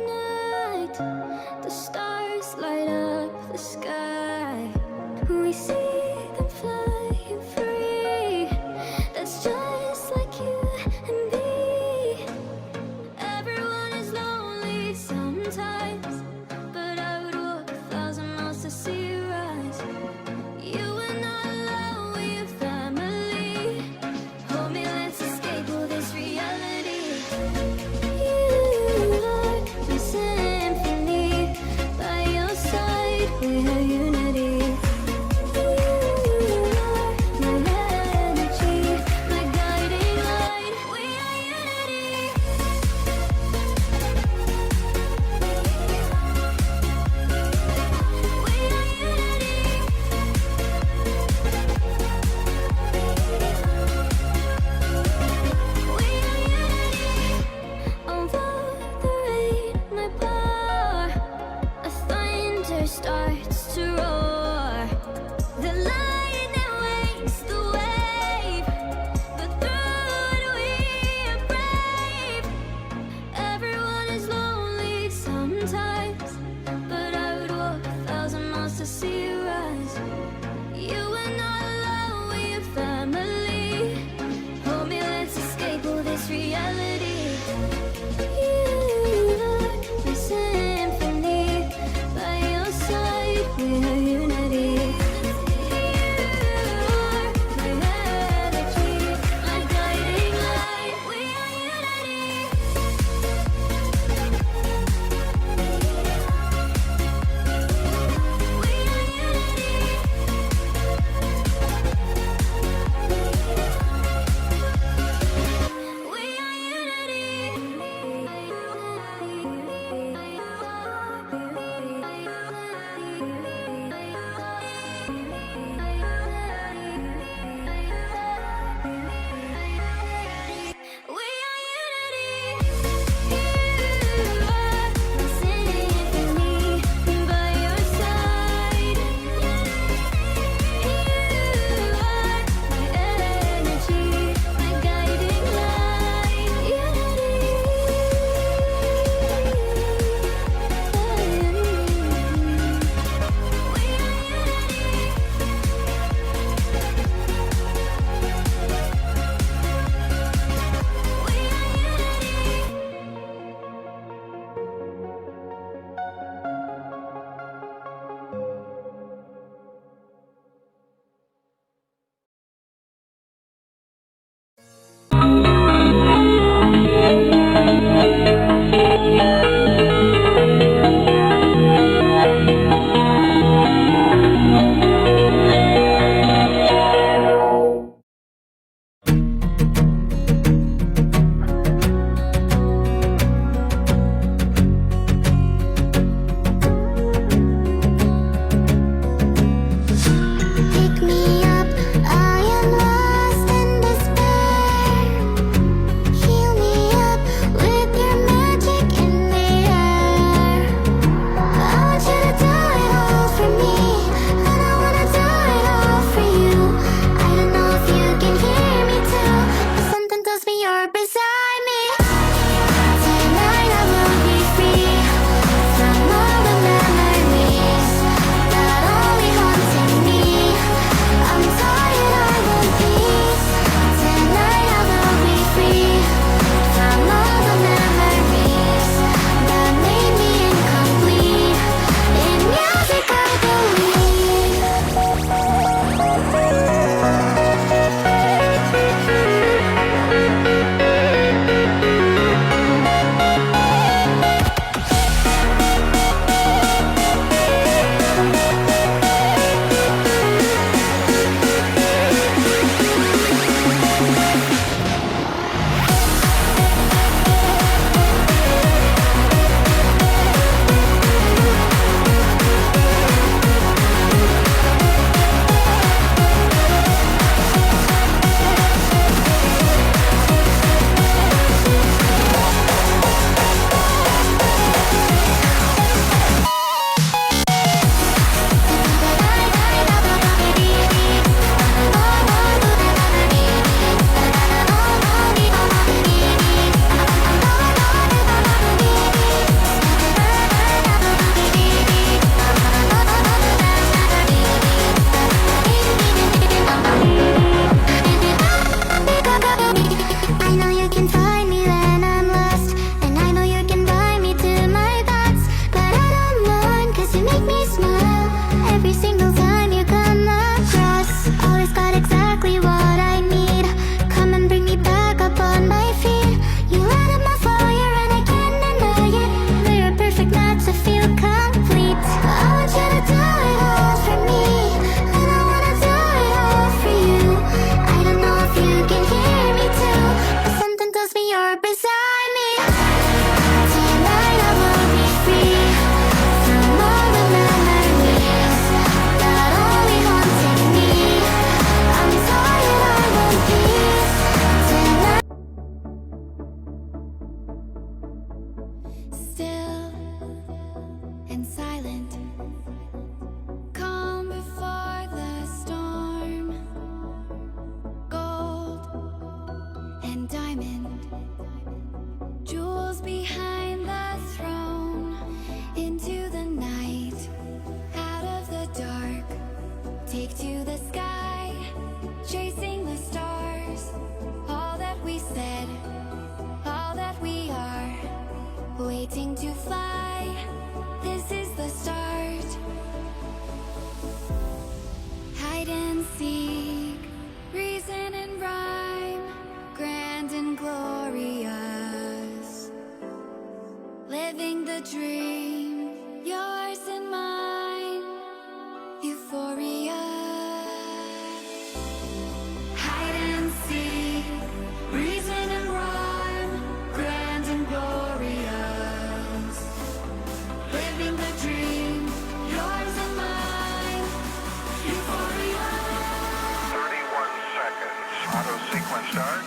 connect. The stars light up the sky. We see them flying free. That's just like you and me. Everyone is lonely sometimes, but I would walk 1,000 miles to see you rise. You are not alone, we are family. Hold me, let's escape all this reality. You are my symphony. By your side, we are unity. said, all that we are, waiting to fly. This is the start. Hide and seek, reason and rhyme, grand and glorious. Living the dream, yours and mine, euphoria. Hide and seek, reason and rhyme, grand and glorious. Living the dream, yours and mine, euphoria. 31 seconds. Auto sequence start.